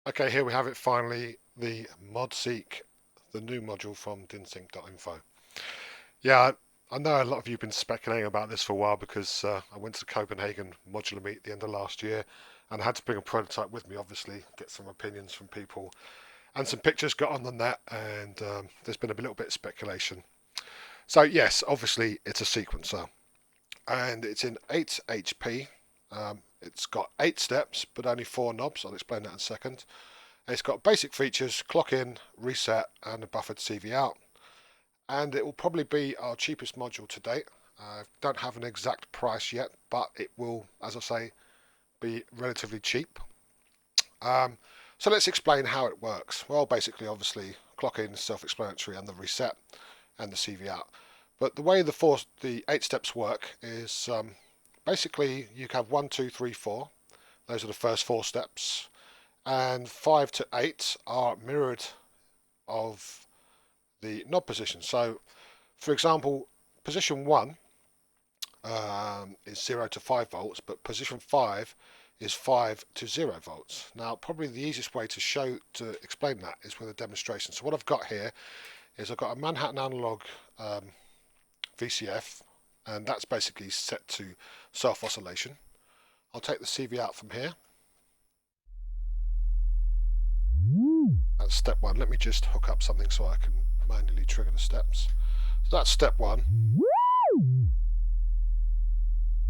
Okay, here we have it finally, the MODSEQ, the new module from dinsync.info. Yeah, I know a lot of you have been speculating about this for a while because I went to the Copenhagen modular meet at the end of last year and I had to bring a prototype with me, obviously, get some opinions from people and some pictures got on the net, and there's been a little bit of speculation. So yes, obviously it's a sequencer and it's in 8 HP. It's got 8 steps but only 4 knobs. I'll explain that in a second. It's got basic features, clock in, reset and a buffered CV out, and it will probably be our cheapest module to date. I don't have an exact price yet, but it will, as I say, be relatively cheap. So let's explain how it works. Well, basically, obviously, clock in is self-explanatory, and the reset and the CV out. But the way the 8 steps work is basically you have 1, 2, 3, 4. Those are the first 4 steps, and 5 to 8 are mirrored of the knob position. So, for example, position 1 is 0 to 5 volts, but position 5 is 5 to 0 volts. Now, probably the easiest way to explain that is with a demonstration. So what I've got here is I've got a Manhattan analog VCF, and that's basically set to self-oscillation. I'll take the CV out from here. That's step 1. Let me just hook up something so I can manually trigger the steps. So that's step 1.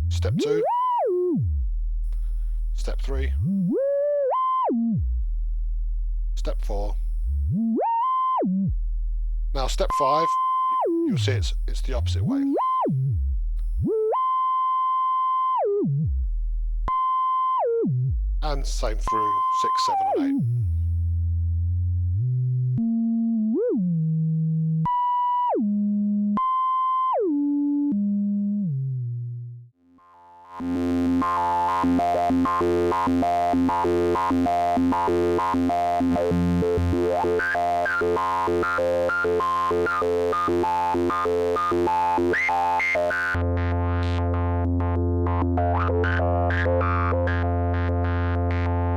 Step 2. Step 3. Step 4. Now step 5, you'll see it's the opposite way. And same through 6, 7 and 8.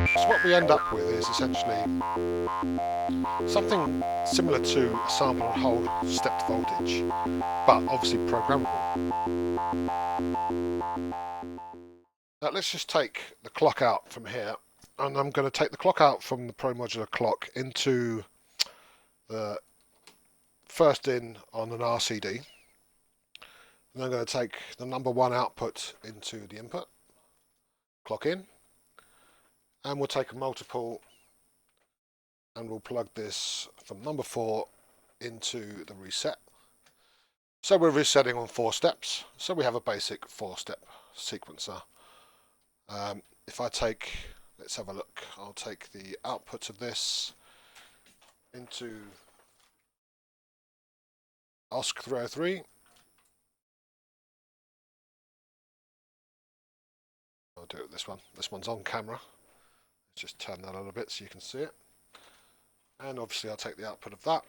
So what we end up with is essentially something similar to a sample and hold stepped voltage, but obviously programmable. Now let's just take the clock out from here, and I'm going to take the clock out from the Pro Modular clock into the first in on an RCD. And I'm going to take the number 1 output into the input, clock in, and we'll take a multiple and we'll plug this from number 4 into the reset. So we're resetting on 4 steps, so we have a basic 4-step sequencer. If I take, let's have a look, I'll take the output of this into OSC 303. I'll do it with this one. This one's on camera. Let's just turn that a little bit so you can see it. And obviously I'll take the output of that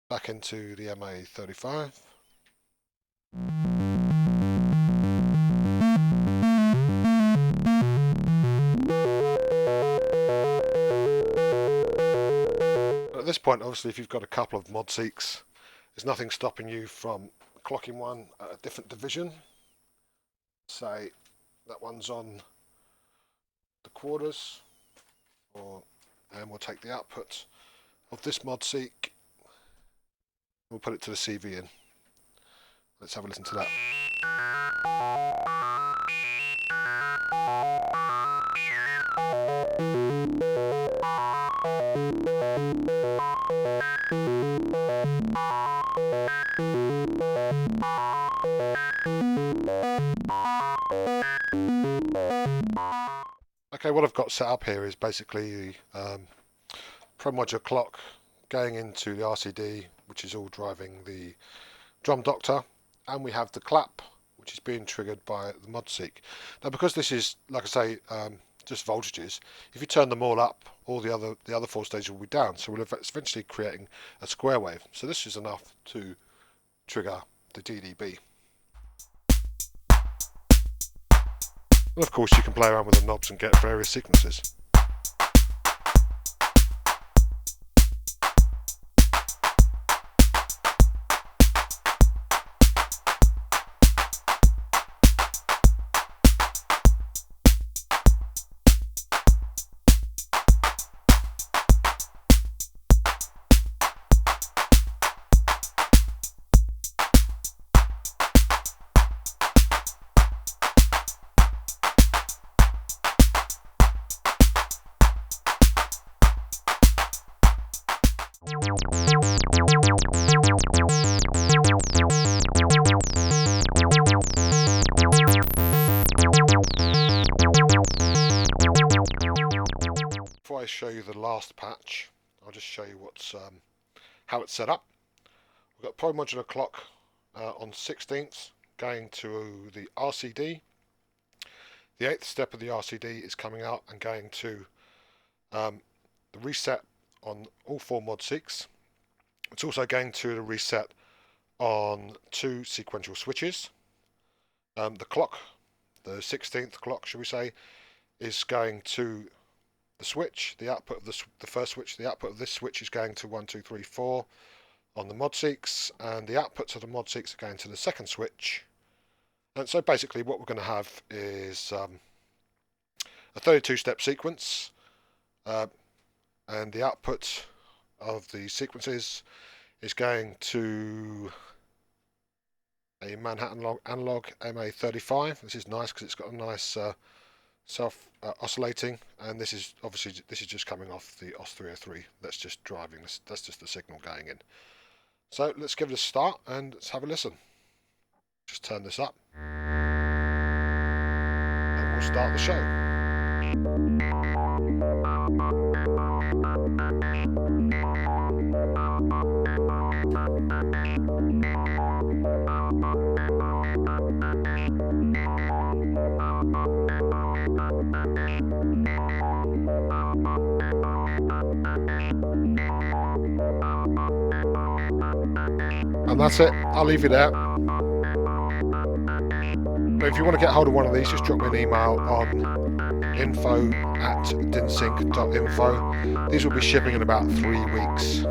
back into the MA35. At this point, obviously, if you've got a couple of MODSEQs, there's nothing stopping you from clocking one at a different division. Say that one's on the quarters, and we'll take the output of this MODSEQ, we'll put it to the CV in. Let's have a listen to that. Okay, what I've got set up here is basically the Pro Modular clock going into the RCD, which is all driving the drum doctor, and we have the clap, which is being triggered by the MODSEQ. Now, because this is, like I say, just voltages, if you turn them all up, all the other 4 stages will be down, so we're eventually creating a square wave. So this is enough to trigger the DDB. And of course you can play around with the knobs and get various sequences. show you the last patch. I'll just show you what's how it's set up. We've got Pro Modular Clock on 16th going to the RCD. The 8th step of the RCD is coming out and going to the reset on all 4 MODSEQs. It's also going to the reset on 2 sequential switches. The clock, the 16th clock, should we say, is going to the switch. The output of the first switch, the output of this switch is going to 1, 2, 3, 4 on the MODSEQs, and the outputs of the MODSEQs are going to the second switch. And so basically what we're going to have is a 32-step sequence, and the output of the sequences is going to a Manhattan analog MA35. This is nice because it's got a nice self oscillating, and this is just coming off the OS303. That's just driving this. That's just the signal going in. So let's give it a start and let's have a listen. Just turn this up, and we'll start the show. And that's it. I'll leave you there. But if you want to get hold of one of these, just drop me an email on info@dinsync.info. These will be shipping in about 3 weeks.